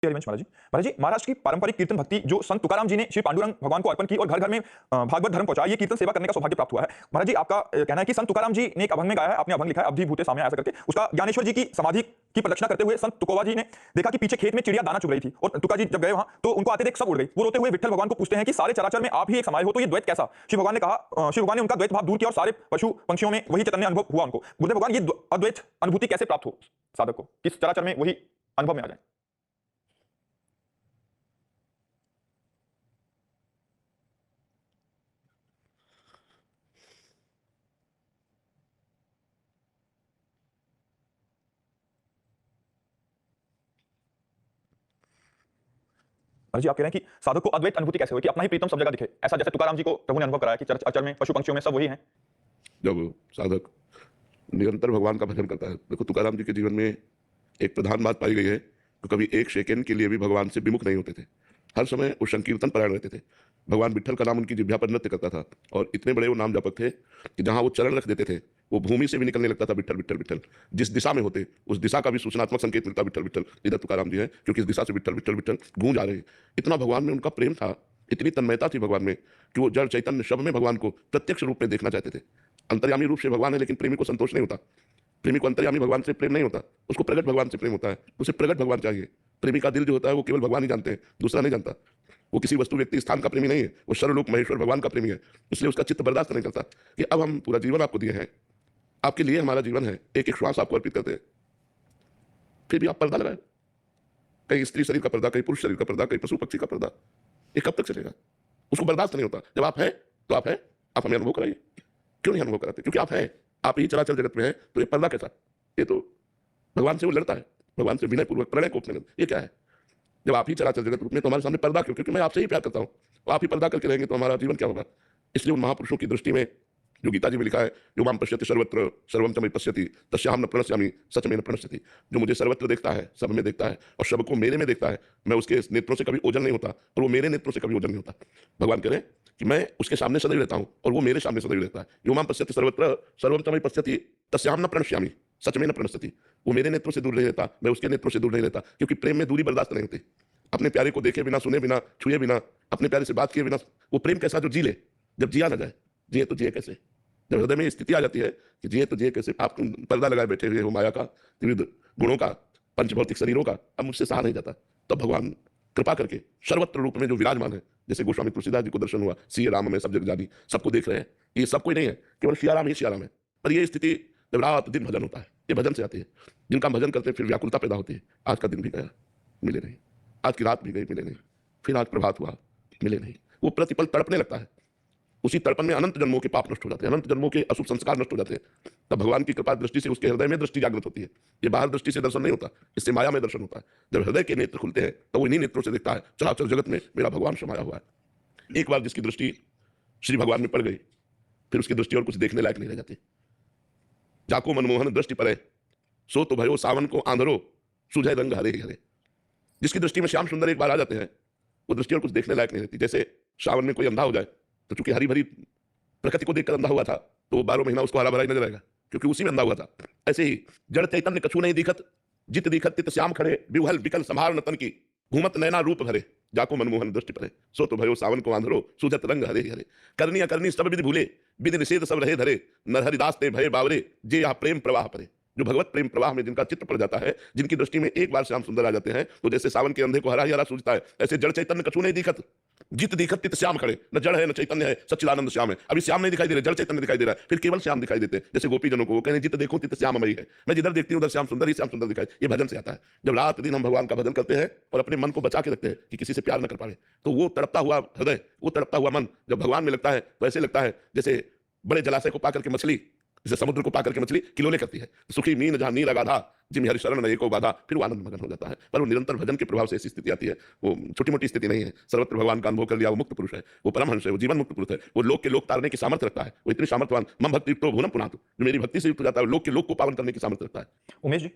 हरिवंश महाराज जी महाराष्ट्र की पारंपरिक कीर्तन भक्ति जो संत तुकाराम जी ने श्री पांडुरंग भगवान को अर्पण की और घर घर में भागवत धर्म पहुंचा, ये कीर्तन सेवा करने का सौभाग्य प्राप्त हुआ है। महाराज जी, आपका कहना है कि संत तुकाराम जी ने एक अभंग में गाया है, आपने अभंग लिखा है अवधि भूते सामने ऐसा करके, उसका ज्ञानेश्वर जी की समाधि की प्रदक्षिणा करते हुए संत तुकोबा जी ने देखा कि पीछे खेत में चिड़िया दाना चुग रही थी और तुका जी जब गए वहां तो उनको आते देख सब उड़ गई। वो रोते हुए विठ्ठल भगवान को पूछते हैं कि सारे चराचर में आप ही एक समाये हो, तो ये द्वैत कैसा? श्री भगवान ने कहा, श्री भगवान ने उनका द्वैत भाव दूर किया और सारे पशु पंक्षियों में वही चैतन्य अनुभव हुआ उनको। बोलते भगवान ये अद्वैत अनुभूति कैसे प्राप्त हो साधक को, किस चराचर में वही अनुभव में आ जाए? जी, आप कह रहे हैं कि साधक को अद्वैत अनुभूति कैसे हुई कि अपना ही प्रीतम सब जगह दिखे, ऐसा जैसे तुकाराम जी को प्रभु ने अनुभव कराया कि चराचर में पशु पंक्षियों में सब वही हैं। जब साधक निरंतर भगवान का भजन करता है, देखो तुकाराम जी के जीवन में एक प्रधान बात पाई गई है कि कभी एक सेकंड के लिए भी भगवान से विमुख नहीं होते थे। हर समय वो संकीर्तन परायण रहते थे। भगवान विट्ठल का नाम उनकी जिह्वा पर नृत्य करता था और इतने बड़े वो नाम जपक थे कि जहाँ वो चरण रख देते थे वो भूमि से भी निकलने लगता था विट्ठल विट्ठल विट्ठल। जिस दिशा में होते उस दिशा का भी सूचनात्मक संकेत मिलता विट्ठल विट्ठल, इधर तुकाराम जी हैं क्योंकि इस दिशा से विट्ठल विट्ठल विट्ठल गूंज आ रहे हैं। इतना भगवान में उनका प्रेम था, इतनी तन्मयता थी भगवान में कि वो जड़ चैतन्य शब्द में भगवान को प्रत्यक्ष रूप में देखना चाहते थे। अंतर्यामी रूप से भगवान है, लेकिन प्रेमी को संतोष नहीं होता। प्रेमी को अंतर्यामी भगवान से प्रेम नहीं होता, उसको प्रगट भगवान से प्रेम होता है। उसे प्रगट भगवान चाहिए। प्रेमी का दिल जो होता है वो केवल भगवान ही जानते हैं, दूसरा नहीं जानता। वो किसी वस्तु व्यक्ति स्थान का प्रेमी नहीं है, वो सर्वलोक महेश्वर भगवान का प्रेमी है। इसलिए उसका चित्त बर्दाश्त नहीं करता कि अब हम पूरा जीवन आपको दिए हैं, आपके लिए हमारा जीवन है, एक एक श्वास आपको अर्पित करते हैं, फिर भी आप पर्दा लगाए। कहीं स्त्री शरीर का पर्दा, कहीं पुरुष शरीर का पर्दा, कहीं पशु पक्षी का पर्दा, ये कब तक चलेगा? उसको बर्दाश्त नहीं होता। जब आप हैं तो आप हैं, आप हमें अनुभव कराइए। क्यों नहीं अनुभव कराते? क्योंकि आप हैं, आप ही चराचर जगत में हैं, तो ये पर्दा कैसा? ये तो भगवान से वो लड़ता है, भगवान से विनय पूर्वक प्रणय कोपने लगता है। ये क्या है? जब आप ही चराचर जगत रूप में, तो हमारे सामने पर्दा क्यों? क्योंकि मैं आपसे ही प्यार करता हूँ। तो आप ही पर्दा करके रहेंगे तो हमारा जीवन क्या होगा? इसलिए उन महापुरुषों की दृष्टि में जो गीता जी में लिखा है, जो माम पश्यति सर्वत्र सर्वम च मयि पश्यति तस्याहं न प्रणश्यामि सच में न प्रणश्यति, जो मुझे सर्वत्र देखता है, सब में देखता है और सबको मेरे में देखता है, मैं उसके नेत्रों से कभी ओझल नहीं होता और वो मेरे नेत्रों से कभी ओझल नहीं होता। भगवान कह रहे हैं कि मैं उसके सामने सदैव रहता हूँ और वो मेरे सामने सदैव रहता है। यो माम पश्यति सर्वत्र सर्वम च मयि पश्यति तस्याहं न प्रणश्यामि सच में न प्रणश्यति, वो मेरे नेत्रों से दूर नहीं रहता, मैं उसके नेत्रों से दूर नहीं रहता, क्योंकि प्रेम में दूरी बर्दाश्त नहीं होती। अपने प्यारे को देखे बिना, सुने बिना, छुए बिना, अपने प्यारे से बात किए बिना वो प्रेम कैसा जो जी ले, जब जिया ना जाए, जिए तो जिए कैसे? जब हृदय में स्थिति आ जाती है कि जिए तो जिए कैसे, आप पर्दा लगाए बैठे हुए हो माया का, विविध गुणों का, पंचभौतिक शरीरों का, अब मुझसे सहा नहीं जाता। तब भगवान कृपा करके सर्वत्र रूप में जो विराजमान है, जैसे गोस्वामी तुलसीदास जी को दर्शन हुआ, सिया राम में सब जग जानी, सबको देख रहे हैं। ये सब कोई नहीं है, केवल सिया राम ही सिया राम है। पर ये स्थिति जब रात दिन भजन होता है, ये भजन से आती है। जिनका भजन करते हैं फिर व्याकुलता पैदा होती है। आज का दिन भी गया, मिले नहीं। आज की रात भी गई, मिले नहीं। फिर आज प्रभात हुआ, मिले नहीं। वो प्रतिपल तड़पने लगता है। उसी तड़पन में अनंत जन्मों के पाप नष्ट हो जाते हैं, अनंत जन्मों के अशुभ संस्कार नष्ट हो जाते हैं। तब भगवान की कृपा दृष्टि से उसके हृदय में दृष्टि जागृत होती है। ये बाहर दृष्टि से दर्शन नहीं होता, इससे माया में दर्शन होता है। जब हृदय के नेत्र खुलते हैं तो वो इन्हीं नेत्रों से देखता है, चराचर जगत में मेरा भगवान समाया हुआ है। एक बार जिसकी दृष्टि श्री भगवान में पड़ गई, फिर उसकी दृष्टि और कुछ देखने लायक नहीं रह जाती। जाको मनमोहन दृष्टि पड़े, सो तो भयो सावन को आंधरो, सुझे रंग हरे हरे। जिसकी दृष्टि में श्याम सुंदर एक बार आ जाते हैं, वो दृष्टि और कुछ देखने लायक नहीं रहती। जैसे सावन में कोई अंधा हो जाए तो चूंकि हरी भरी प्रकृति को देखकर अंधा हुआ था, तो वो 12 महीना उसको हरा भरा ही नजर आएगा, क्योंकि उसी में अंधा हुआ था। ऐसे ही जड़ चैतन्य कछु नहीं दिखत, जित दिखत तित श्याम खड़े, विवहल विकल संभार नतन की, घूमत नैना रूप भरे, जाको मनमोहन दृष्टि पड़े, सो तो भयो सावन को आंधरो, सुझत रंग हरे हरे। करनी अकरनी सब विधि भूले, विधि निषेध सब रहे धरे, नरहरिदास ते भय बावरे, जे यहाँ प्रेम प्रवाह परे। जो भगवत प्रेम प्रवाह में जिनका चित्त पड़ जाता है, जिनकी दृष्टि में एक बार श्याम सुंदर आ जाते हैं, तो जैसे सावन के अंधे को हरा ही हरा सूझता है, ऐसे जड़ चैतन्य कछु नहीं दिखत, जित दिखत तित श्याम खड़े। न जड़ है न चैतन्य है, सच्चिदानंद श्याम है। अभी श्याम नहीं दिखाई दे रहे, जड़ चैतन्य दिखाई दे रहा है, फिर केवल श्याम दिखाई देते हैं। जैसे गोपी जनों को वो कहने जित देखो तित श्याममयी है, मैं जिधर देखती हूँ उधर श्याम सुंदर ही श्याम सुंदर दिखाई। ये भजन से आता है। जब रात दिन हम भगवान का भजन करते हैं और अपने मन को बचा के रखते हैं कि किसी से प्यार न कर पाए, तो वो तड़पता हुआ हृदय, वो तड़पता हुआ मन जब भगवान में लगता है, तो ऐसे लगता है जैसे बड़े जलाशय को पाकर के मछली, जैसे समुद्र को पाकर के मछली किलोले करती है। सुखी मीन जहां नीर अगाधा, जिम हरि शरण एको बाधा, फिर वो आनंद मगन हो जाता है। पर वो निरंतर भजन के प्रभाव से ऐसी स्थिति आती है, वो छोटी मोटी स्थिति नहीं है। सर्वत्र भगवान का अनुभव कर लिया, वो मुक्त पुरुष है, वो परमहंस है, वो जीवन मुक्त पुरुष है। वो लोक के लोक तारने की सामर्थ्य रखता है। वो इतनी सामर्थ्यवान, मम भक्ति तो भुवनम पुनातु, जो मेरी भक्ति से युक्त हो जाता है, लोक के लोक को पावन करने की सामर्थ्य रखता है। उमेश जी।